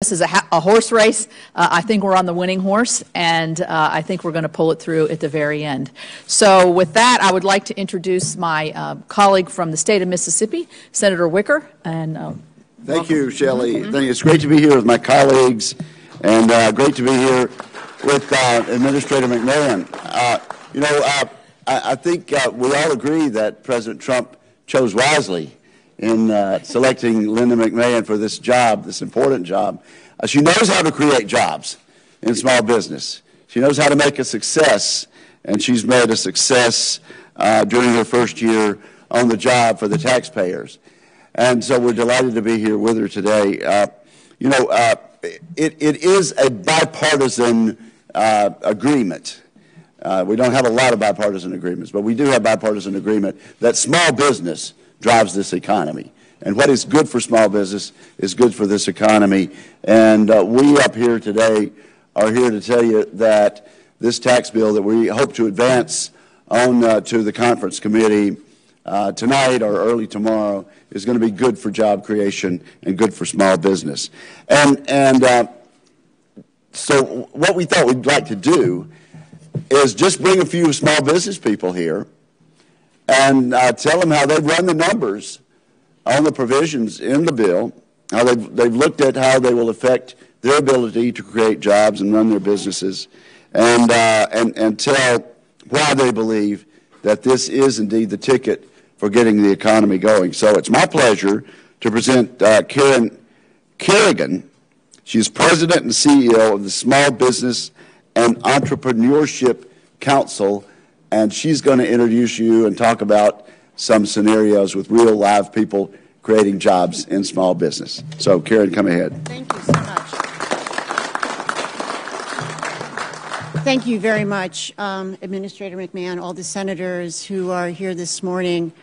This is a horse race. I think we're on the winning horse, and I think we're going to pull it through at the very end. So with that, I would like to introduce my colleague from the state of Mississippi, Senator Wicker. And thank you, Shelley. It's great to be here with my colleagues, and great to be here with Administrator McMahon. I think we all agree that President Trump chose wisely in selecting Linda McMahon for this job, this important job. She knows how to create jobs in small business. She knows how to make a success, and she's made a success during her first year on the job for the taxpayers. And so we're delighted to be here with her today. It is a bipartisan agreement. We don't have a lot of bipartisan agreements, but we do have bipartisan agreement that small business drives this economy. And what is good for small business is good for this economy. And we up here today are here to tell you that this tax bill that we hope to advance on to the conference committee tonight or early tomorrow is going to be good for job creation and good for small business. So what we thought we'd like to do is just bring a few small business people here and tell them how they've run the numbers on the provisions in the bill, how they've looked at how they will affect their ability to create jobs and run their businesses, and tell why they believe that this is indeed the ticket for getting the economy going. So it's my pleasure to present Kerrigan. She's President and CEO of the Small Business and Entrepreneurship Council, and she's going to introduce you and talk about some scenarios with real live people creating jobs in small business. So, Karen, come ahead. Thank you so much. Thank you very much, Administrator McMahon, all the senators who are here this morning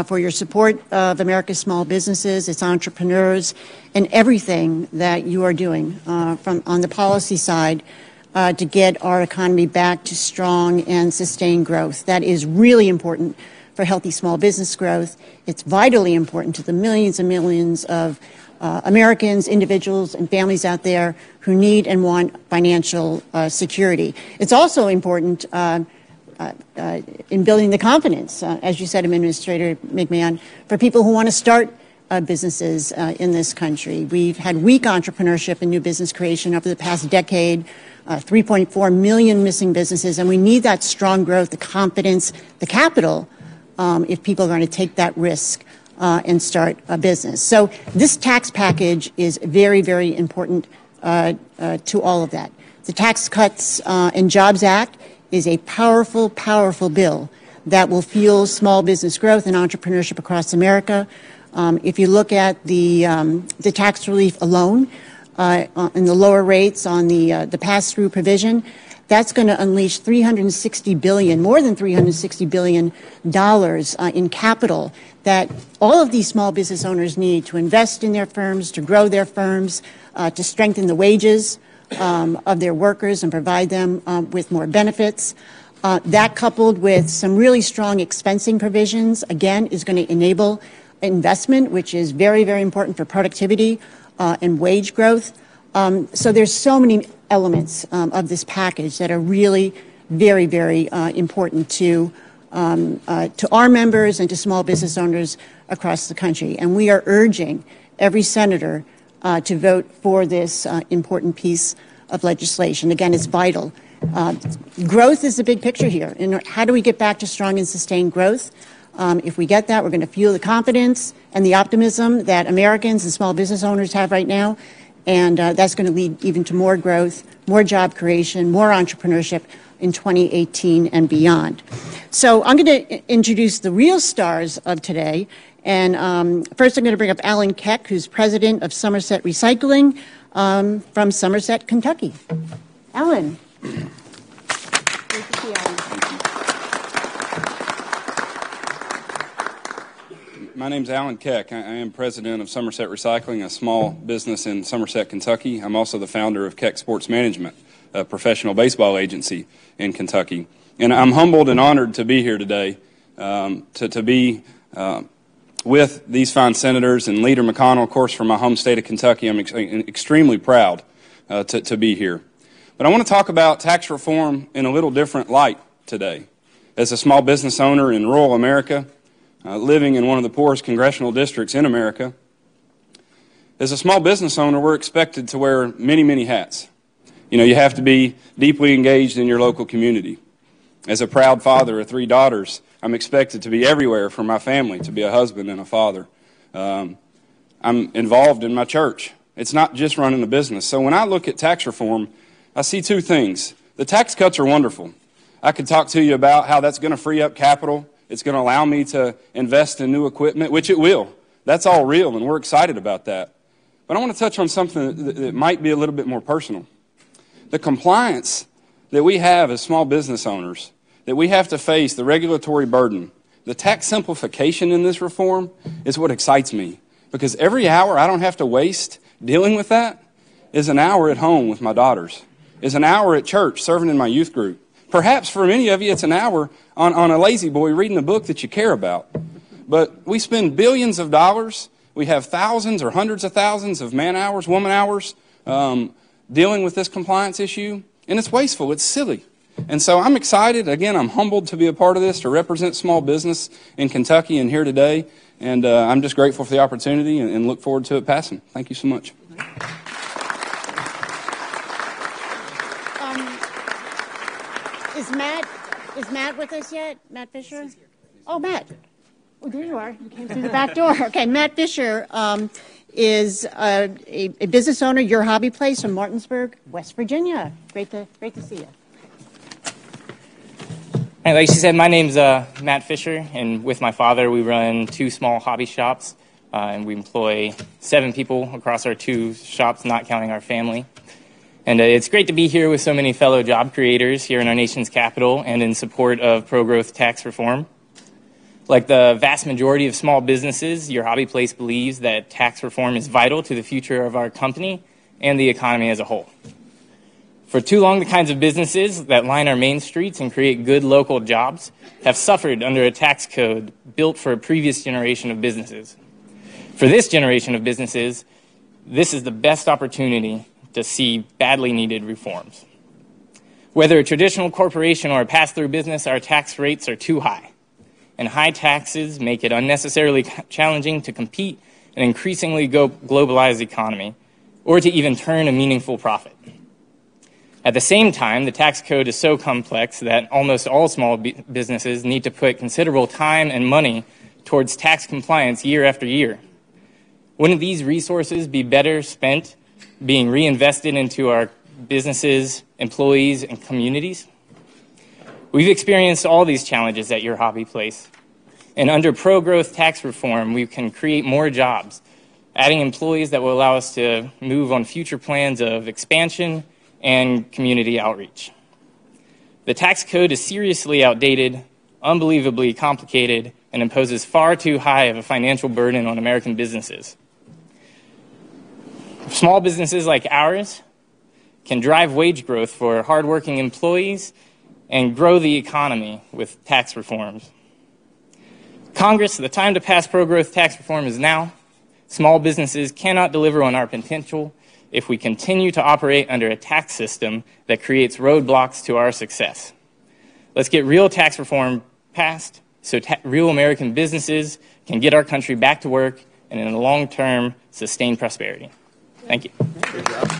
for your support of America's small businesses, its entrepreneurs, and everything that you are doing on the policy side to get our economy back to strong and sustained growth. That is really important for healthy small business growth. It's vitally important to the millions and millions of Americans, individuals, and families out there who need and want financial security. It's also important in building the confidence, as you said, Administrator McMahon, for people who want to start businesses in this country. We've had weak entrepreneurship and new business creation over the past decade, 3.4 million missing businesses, and we need that strong growth, the confidence, the capital, if people are going to take that risk and start a business. So this tax package is very, very important to all of that. The Tax Cuts and Jobs Act is a powerful, powerful bill that will fuel small business growth and entrepreneurship across America. If you look at the tax relief alone, and the lower rates on the pass-through provision, that's going to unleash $360 billion, more than $360 billion in capital that all of these small business owners need to invest in their firms, to grow their firms, to strengthen the wages of their workers and provide them with more benefits. That, coupled with some really strong expensing provisions, again, is going to enable investment, which is very, very important for productivity and wage growth. So there's so many elements of this package that are really very, very important to our members and to small business owners across the country. And we are urging every senator to vote for this important piece of legislation. Again, it's vital. Growth is the big picture here. And how do we get back to strong and sustained growth? If we get that, we're going to fuel the confidence and the optimism that Americans and small business owners have right now. And that's going to lead even to more growth, more job creation, more entrepreneurship in 2018 and beyond. So I'm going to introduce the real stars of today. And first I'm going to bring up Alan Keck, who's president of Somerset Recycling from Somerset, Kentucky. Alan. Great to see you, Alan. My name's Alan Keck. I am president of Somerset Recycling, a small business in Somerset, Kentucky. I'm also the founder of Keck Sports Management, a professional baseball agency in Kentucky. And I'm humbled and honored to be here today, to be with these fine senators and Leader McConnell, of course, from my home state of Kentucky. I'm extremely proud to be here. But I want to talk about tax reform in a little different light today. As a small business owner in rural America, living in one of the poorest congressional districts in America, as a small business owner, we're expected to wear many, many hats. You know, you have to be deeply engaged in your local community. As a proud father of 3 daughters, I'm expected to be everywhere for my family, to be a husband and a father. I'm involved in my church. It's not just running a business. So when I look at tax reform, I see 2 things. The tax cuts are wonderful. I could talk to you about how that's going to free up capital. It's going to allow me to invest in new equipment, which it will. That's all real, and we're excited about that. But I want to touch on something that might be a little bit more personal. The compliance that we have as small business owners, that we have to face, the regulatory burden, the tax simplification in this reform is what excites me. Because every hour I don't have to waste dealing with that is an hour at home with my daughters, is an hour at church serving in my youth group. Perhaps for many of you it's an hour on a lazy boy reading a book that you care about. But we spend billions of dollars. We have thousands or hundreds of thousands of man hours, woman hours dealing with this compliance issue. And it's wasteful. It's silly. And so I'm excited. Again, I'm humbled to be a part of this, to represent small business in Kentucky and here today. And I'm just grateful for the opportunity and look forward to it passing. Thank you so much. Is Matt with us yet? Matt Fisher? Oh, Matt. Oh, there you are. You came through the back door. Okay, Matt Fisher is a business owner, Your Hobby Place from Martinsburg, West Virginia. Great to see you. Hey, like she said, my name's Matt Fisher, and with my father, we run 2 small hobby shops, and we employ 7 people across our 2 shops, not counting our family. And it's great to be here with so many fellow job creators here in our nation's capital and in support of pro-growth tax reform. Like the vast majority of small businesses, Your Hobby Place believes that tax reform is vital to the future of our company and the economy as a whole. For too long, the kinds of businesses that line our main streets and create good local jobs have suffered under a tax code built for a previous generation of businesses. For this generation of businesses, this is the best opportunity to see badly needed reforms. Whether a traditional corporation or a pass-through business, our tax rates are too high. And high taxes make it unnecessarily challenging to compete in an increasingly globalized economy or to even turn a meaningful profit. At the same time, the tax code is so complex that almost all small businesses need to put considerable time and money towards tax compliance year after year. Wouldn't these resources be better spent being reinvested into our businesses, employees, and communities? We've experienced all these challenges at Your Hobby Place. And under pro-growth tax reform, we can create more jobs, adding employees that will allow us to move on future plans of expansion and community outreach. The tax code is seriously outdated, unbelievably complicated, and imposes far too high of a financial burden on American businesses. Small businesses like ours can drive wage growth for hardworking employees and grow the economy with tax reforms. Congress, the time to pass pro-growth tax reform is now. Small businesses cannot deliver on our potential if we continue to operate under a tax system that creates roadblocks to our success. Let's get real tax reform passed so real American businesses can get our country back to work and in the long term sustain prosperity. Thank you. Good job.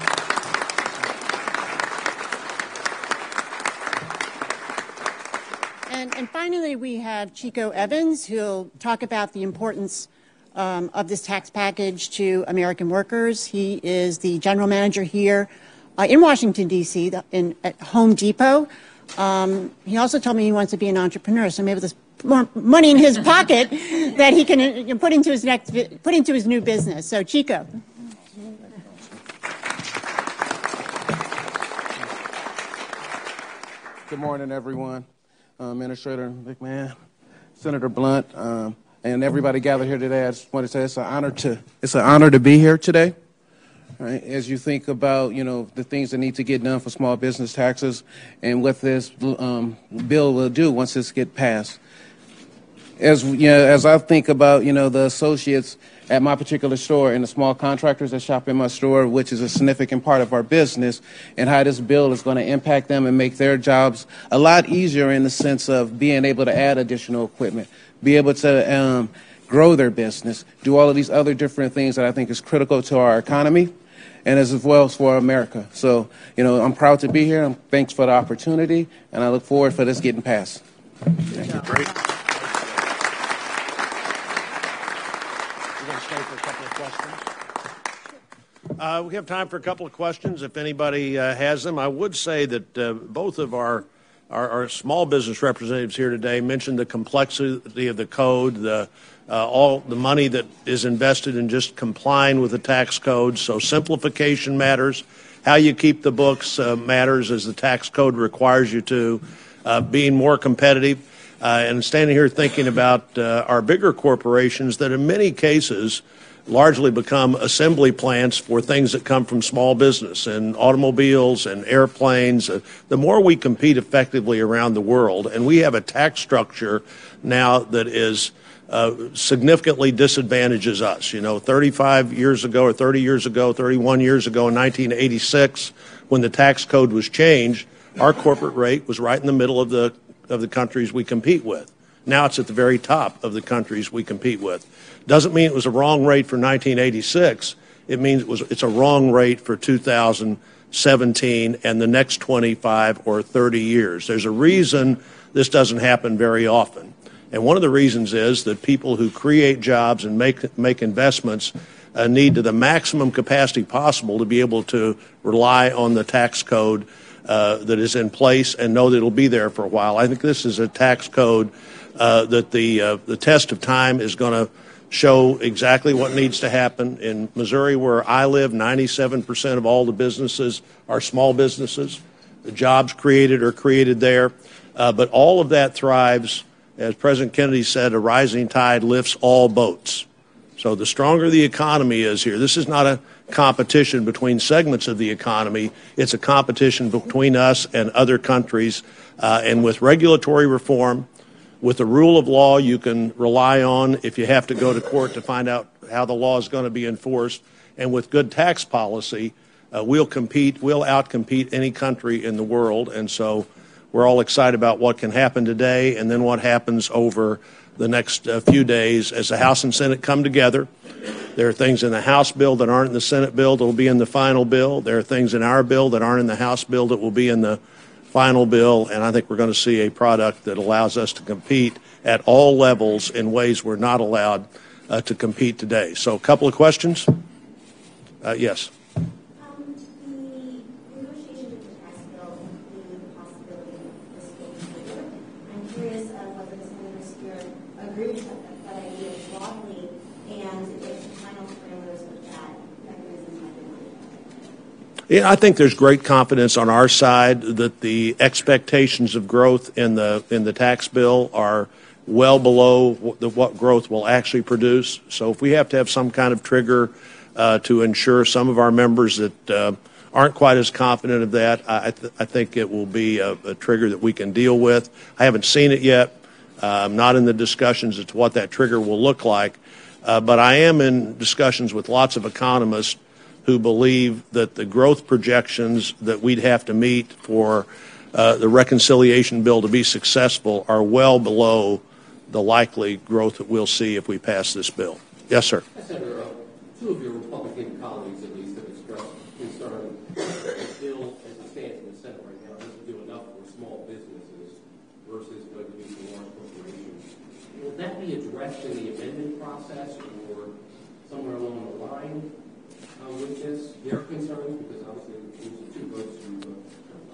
And finally, we have Chico Evans, who'll talk about the importance of this tax package to American workers. He is the general manager here in Washington, D.C., at Home Depot. He also told me he wants to be an entrepreneur, so maybe there's more money in his pocket that he can put into his new business. So, Chico. Good morning, everyone. Administrator McMahon, Senator Blunt, and everybody gathered here today. I just want to say it's an honor to be here today. Right? As you think about, the things that need to get done for small business taxes and what this bill will do once this gets passed. as as I think about the associates at my particular store and the small contractors that shop in my store, which is a significant part of our business, and how this bill is going to impact them and make their jobs a lot easier in the sense of being able to add additional equipment, be able to grow their business, do all of these other different things that I think is critical to our economy and as well as for America. So, I'm proud to be here. Thanks for the opportunity, and I look forward for this getting passed. Thank you. Great. We have time for a couple of questions if anybody has them. I would say that both of our small business representatives here today mentioned the complexity of the code, all the money that is invested in just complying with the tax code. So simplification matters. How you keep the books matters, as the tax code requires you to. Being more competitive and standing here thinking about our bigger corporations that in many cases largely become assembly plants for things that come from small business and automobiles and airplanes. The more we compete effectively around the world, and we have a tax structure now that is significantly disadvantages us. 35 years ago or 30 years ago, 31 years ago in 1986, when the tax code was changed, our corporate rate was right in the middle of the countries we compete with. Now it's at the very top of the countries we compete with. Doesn't mean it was a wrong rate for 1986. It means it's a wrong rate for 2017 and the next 25 or 30 years. There's a reason this doesn't happen very often. And one of the reasons is that people who create jobs and make investments need to the maximum capacity possible to be able to rely on the tax code that is in place and know that it'll be there for a while. I think this is a tax code that the test of time is going to show exactly what needs to happen. In Missouri, where I live, 97% of all the businesses are small businesses. The jobs created are created there. But all of that thrives, as President Kennedy said, a rising tide lifts all boats. So the stronger the economy is here, this is not a competition between segments of the economy. It's a competition between us and other countries. And with regulatory reform, with the rule of law you can rely on if you have to go to court to find out how the law is going to be enforced, and with good tax policy, we'll outcompete any country in the world. And so we're all excited about what can happen today and then what happens over the next few days as the House and Senate come together. There are things in the House bill that aren't in the Senate bill that will be in the final bill. There are things in our bill that aren't in the House bill that will be in the final bill, and I think we're going to see a product that allows us to compete at all levels in ways we're not allowed to compete today. So a couple of questions? Yes. The negotiations of the tax bill include the possibility of fiscal waiver. I'm curious whether the senators here agree with that idea broadly, and if the final parameters of that mechanism have been laid out. Yeah, I think there's great confidence on our side that the expectations of growth in the tax bill are well below what growth will actually produce. So if we have to have some kind of trigger to ensure some of our members that aren't quite as confident of that, I think it will be a trigger that we can deal with. I haven't seen it yet. I'm not in the discussions as to what that trigger will look like, but I am in discussions with lots of economists who believe that the growth projections that we'd have to meet for the reconciliation bill to be successful are well below the likely growth that we'll see if we pass this bill. Yes, sir. Senator, two of your Republican colleagues at least have expressed concern that the bill as it stands in the Senate right now doesn't do enough for small businesses versus what it do for large corporations. Will that be addressed in the amendment process or somewhere along the line? With this, their concerns, because obviously there's two votes.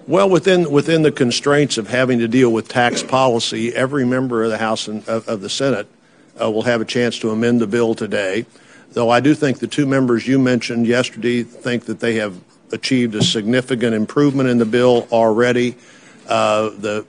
Well, within the constraints of having to deal with tax policy, every member of the House and of the Senate will have a chance to amend the bill today. Though I do think the two members you mentioned yesterday think that they have achieved a significant improvement in the bill already. The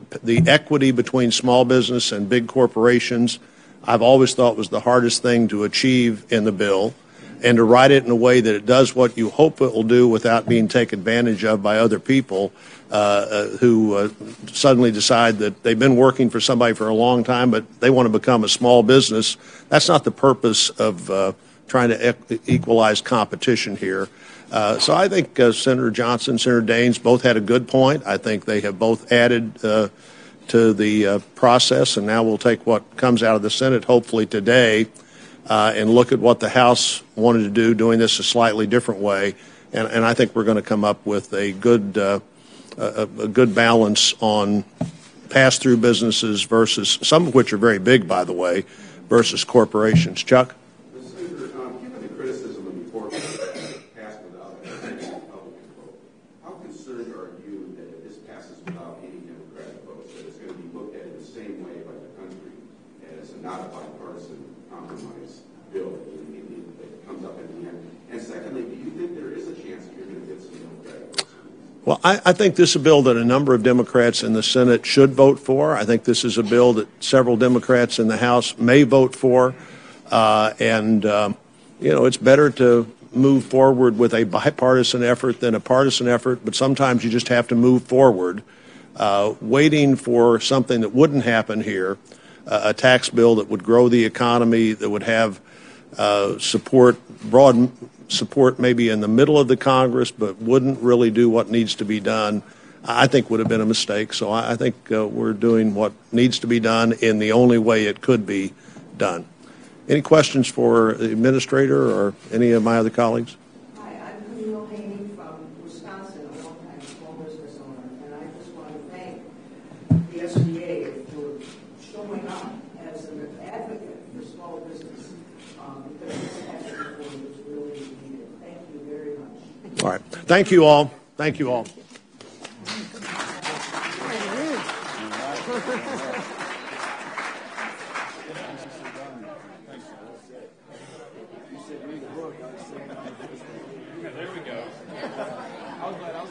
equity between small business and big corporations, I've always thought was the hardest thing to achieve in the bill. and to write it in a way that it does what you hope it will do without being taken advantage of by other people who suddenly decide that they've been working for somebody for a long time, but they want to become a small business. That's not the purpose of trying to equalize competition here. So I think Senator Johnson, Senator Daines both had a good point. I think they have both added to the process, and now we'll take what comes out of the Senate hopefully today and look at what the House wanted to do, doing this a slightly different way. And I think we're going to come up with a good balance on pass-through businesses versus, some of which are very big, by the way, versus corporations. Chuck? Senator, given the criticism of the enforcement passed without any Republican vote, how concerned are you that if this passes without any Democratic votes, that it's going to be looked at in the same way by the country as a not a bipartisan compromise bill that comes up in the end? And secondly, do you think there is a chance that you're going to get some Democratic votes? Well, I think this is a bill that a number of Democrats in the Senate should vote for. I think this is a bill that several Democrats in the House may vote for. It's better to move forward with a bipartisan effort than a partisan effort, but sometimes you just have to move forward. Waiting for something that wouldn't happen here, a tax bill that would grow the economy, that would have broad support maybe in the middle of the Congress, but wouldn't really do what needs to be done, I think would have been a mistake. So I think we're doing what needs to be done in the only way it could be done. Any questions for the administrator or any of my other colleagues? Hi, I'm Camille Haney from Wisconsin, a long-time small business owner, and I just want to thank the SBA for showing up as an advocate for small business because this tax reform is really needed. Thank you very much. All right. Thank you all. Thank you all. There we go. I was glad I was